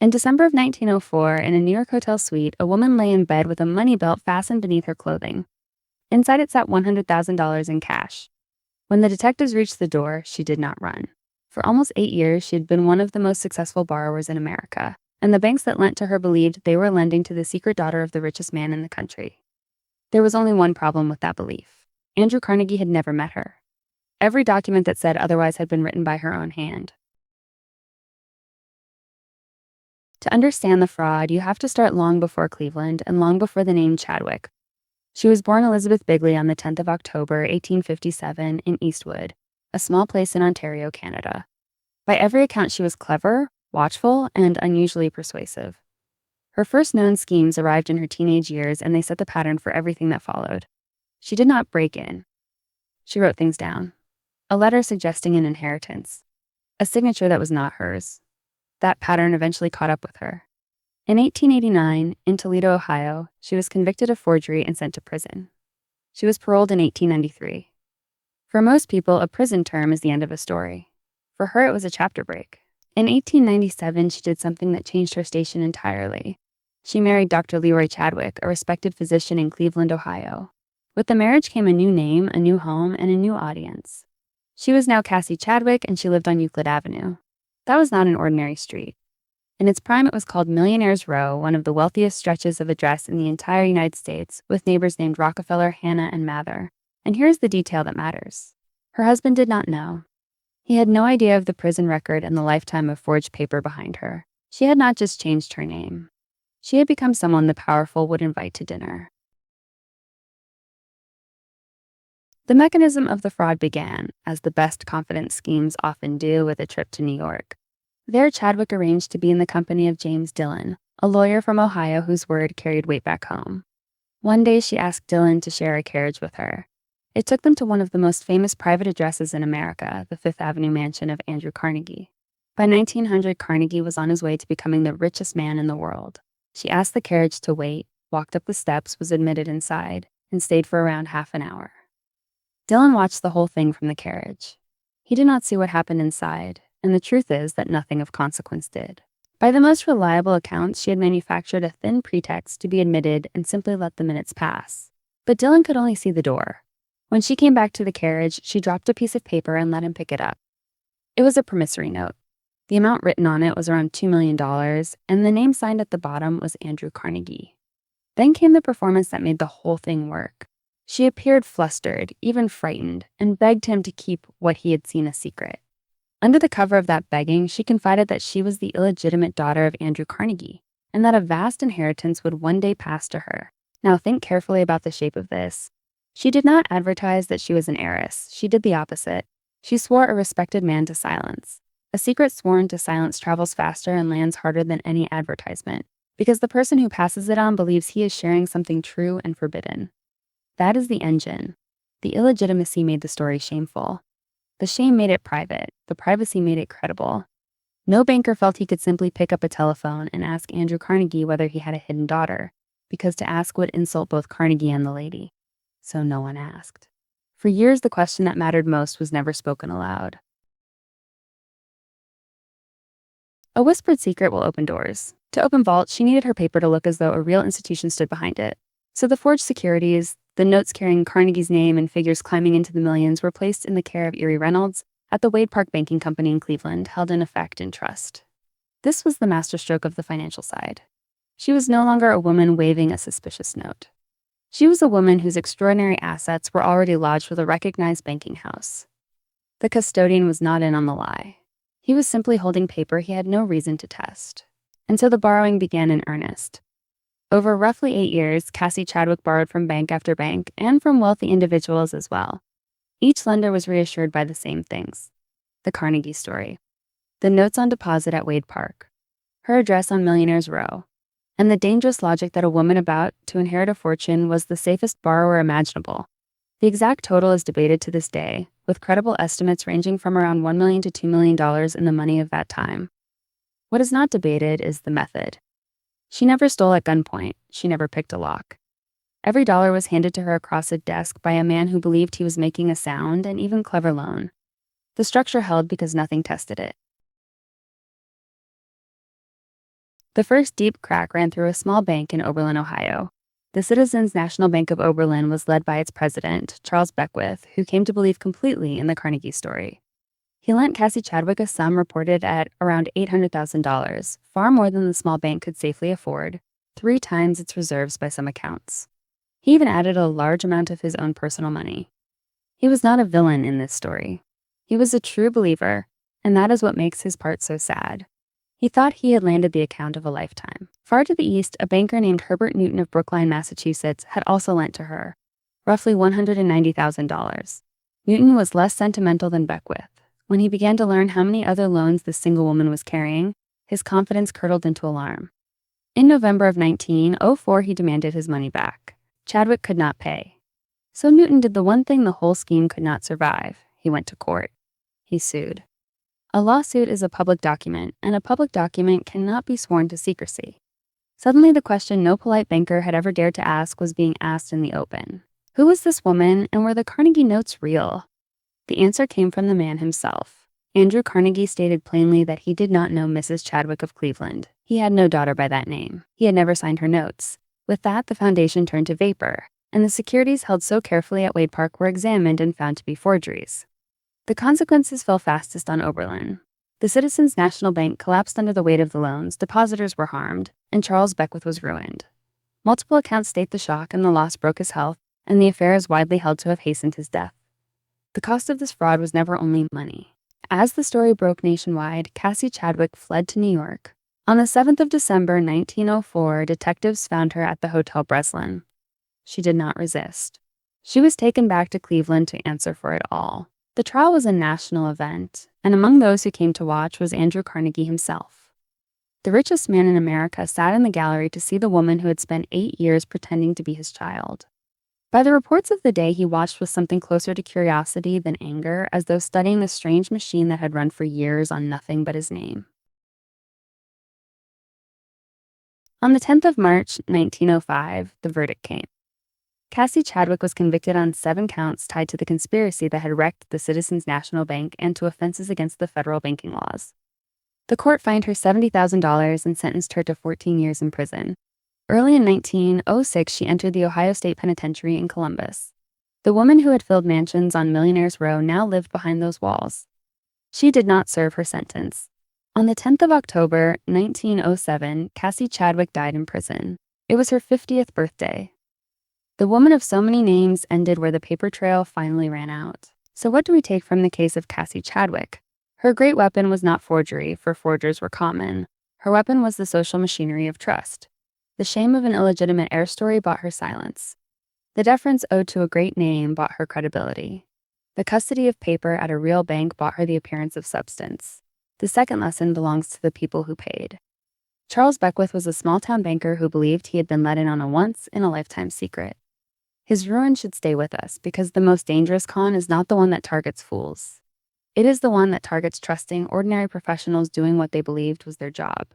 In December of 1904, in a New York hotel suite, a woman lay in bed with a money belt fastened beneath her clothing. Inside it sat $100,000 in cash. When the detectives reached the door, she did not run. For almost 8 years, she had been one of the most successful borrowers in America, and the banks that lent to her believed they were lending to the secret daughter of the richest man in the country. There was only one problem with that belief. Andrew Carnegie had never met her. Every document that said otherwise had been written by her own hand. To understand the fraud, you have to start long before Cleveland and long before the name Chadwick. She was born Elizabeth Bigley on the 10th of October, 1857, in Eastwood, a small place in Ontario, Canada. By every account, she was clever, watchful, and unusually persuasive. Her first known schemes arrived in her teenage years, and they set the pattern for everything that followed. She did not break in. She wrote things down. A letter suggesting an inheritance. A signature that was not hers. That pattern eventually caught up with her. In 1889, in Toledo, Ohio, she was convicted of forgery and sent to prison. She was paroled in 1893. For most people, a prison term is the end of a story. For her, it was a chapter break. In 1897, she did something that changed her station entirely. She married Dr. Leroy Chadwick, a respected physician in Cleveland, Ohio. With the marriage came a new name, a new home, and a new audience. She was now Cassie Chadwick, and she lived on Euclid Avenue. That was not an ordinary street. In its prime, it was called Millionaire's Row, one of the wealthiest stretches of address in the entire United States, with neighbors named Rockefeller, Hanna, and Mather. And here's the detail that matters. Her husband did not know. He had no idea of the prison record and the lifetime of forged paper behind her. She had not just changed her name. She had become someone the powerful would invite to dinner. The mechanism of the fraud began, as the best confidence schemes often do, with a trip to New York. There, Chadwick arranged to be in the company of James Dillon, a lawyer from Ohio whose word carried weight back home. One day, she asked Dillon to share a carriage with her. It took them to one of the most famous private addresses in America, the Fifth Avenue mansion of Andrew Carnegie. By 1900, Carnegie was on his way to becoming the richest man in the world. She asked the carriage to wait, walked up the steps, was admitted inside, and stayed for around half an hour. Dillon watched the whole thing from the carriage. He did not see what happened inside, and the truth is that nothing of consequence did. By the most reliable accounts, she had manufactured a thin pretext to be admitted and simply let the minutes pass. But Dillon could only see the door. When she came back to the carriage, she dropped a piece of paper and let him pick it up. It was a promissory note. The amount written on it was around $2 million, and the name signed at the bottom was Andrew Carnegie. Then came the performance that made the whole thing work. She appeared flustered, even frightened, and begged him to keep what he had seen a secret. Under the cover of that begging, she confided that she was the illegitimate daughter of Andrew Carnegie, and that a vast inheritance would one day pass to her. Now think carefully about the shape of this. She did not advertise that she was an heiress. She did the opposite. She swore a respected man to silence. A secret sworn to silence travels faster and lands harder than any advertisement, because the person who passes it on believes he is sharing something true and forbidden. That is the engine. The illegitimacy made the story shameful. The shame made it private. The privacy made it credible. No banker felt he could simply pick up a telephone and ask Andrew Carnegie whether he had a hidden daughter, because to ask would insult both Carnegie and the lady. So no one asked. For years, the question that mattered most was never spoken aloud. A whispered secret will open doors. To open vaults, she needed her paper to look as though a real institution stood behind it. So the forged securities, the notes carrying Carnegie's name and figures climbing into the millions, were placed in the care of Erie Reynolds at the Wade Park Banking Company in Cleveland, held in effect in trust. This was the masterstroke of the financial side. She was no longer a woman waving a suspicious note. She was a woman whose extraordinary assets were already lodged with a recognized banking house. The custodian was not in on the lie. He was simply holding paper he had no reason to test. And so the borrowing began in earnest. Over roughly 8 years, Cassie Chadwick borrowed from bank after bank and from wealthy individuals as well. Each lender was reassured by the same things. The Carnegie story. The notes on deposit at Wade Park. Her address on Millionaire's Row. And the dangerous logic that a woman about to inherit a fortune was the safest borrower imaginable. The exact total is debated to this day, with credible estimates ranging from around $1 million to $2 million in the money of that time. What is not debated is the method. She never stole at gunpoint. She never picked a lock. Every dollar was handed to her across a desk by a man who believed he was making a sound and even clever loan. The structure held because nothing tested it. The first deep crack ran through a small bank in Oberlin, Ohio. The Citizens National Bank of Oberlin was led by its president, Charles Beckwith, who came to believe completely in the Carnegie story. He lent Cassie Chadwick a sum reported at around $800,000, far more than the small bank could safely afford, 3 times its reserves by some accounts. He even added a large amount of his own personal money. He was not a villain in this story. He was a true believer, and that is what makes his part so sad. He thought he had landed the account of a lifetime. Far to the east, a banker named Herbert Newton of Brookline, Massachusetts, had also lent to her, roughly $190,000. Newton was less sentimental than Beckwith. When he began to learn how many other loans this single woman was carrying, his confidence curdled into alarm. In November of 1904, he demanded his money back. Chadwick could not pay. So Newton did the one thing the whole scheme could not survive. He went to court. He sued. A lawsuit is a public document, and a public document cannot be sworn to secrecy. Suddenly, the question no polite banker had ever dared to ask was being asked in the open. Who was this woman, and were the Carnegie notes real? The answer came from the man himself. Andrew Carnegie stated plainly that he did not know Mrs. Chadwick of Cleveland. He had no daughter by that name. He had never signed her notes. With that, the foundation turned to vapor, and the securities held so carefully at Wade Park were examined and found to be forgeries. The consequences fell fastest on Oberlin. The Citizens National Bank collapsed under the weight of the loans, depositors were harmed, and Charles Beckwith was ruined. Multiple accounts state the shock and the loss broke his health, and the affair is widely held to have hastened his death. The cost of this fraud was never only money. As the story broke nationwide, Cassie Chadwick fled to New York. On the 7th of December, 1904, detectives found her at the Hotel Breslin. She did not resist. She was taken back to Cleveland to answer for it all. The trial was a national event, and among those who came to watch was Andrew Carnegie himself. The richest man in America sat in the gallery to see the woman who had spent 8 years pretending to be his child. By the reports of the day, he watched with something closer to curiosity than anger, as though studying the strange machine that had run for years on nothing but his name. On the 10th of March, 1905, the verdict came. Cassie Chadwick was convicted on 7 counts tied to the conspiracy that had wrecked the Citizens National Bank and to offenses against the federal banking laws. The court fined her $70,000 and sentenced her to 14 years in prison. Early in 1906, she entered the Ohio State Penitentiary in Columbus. The woman who had filled mansions on Millionaire's Row now lived behind those walls. She did not serve her sentence. On the 10th of October, 1907, Cassie Chadwick died in prison. It was her 50th birthday. The woman of so many names ended where the paper trail finally ran out. So what do we take from the case of Cassie Chadwick? Her great weapon was not forgery, for forgers were common. Her weapon was the social machinery of trust. The shame of an illegitimate heir story bought her silence. The deference owed to a great name bought her credibility. The custody of paper at a real bank bought her the appearance of substance. The second lesson belongs to the people who paid. Charles Beckwith was a small-town banker who believed he had been let in on a once-in-a-lifetime secret. His ruin should stay with us, because the most dangerous con is not the one that targets fools. It is the one that targets trusting, ordinary professionals doing what they believed was their job.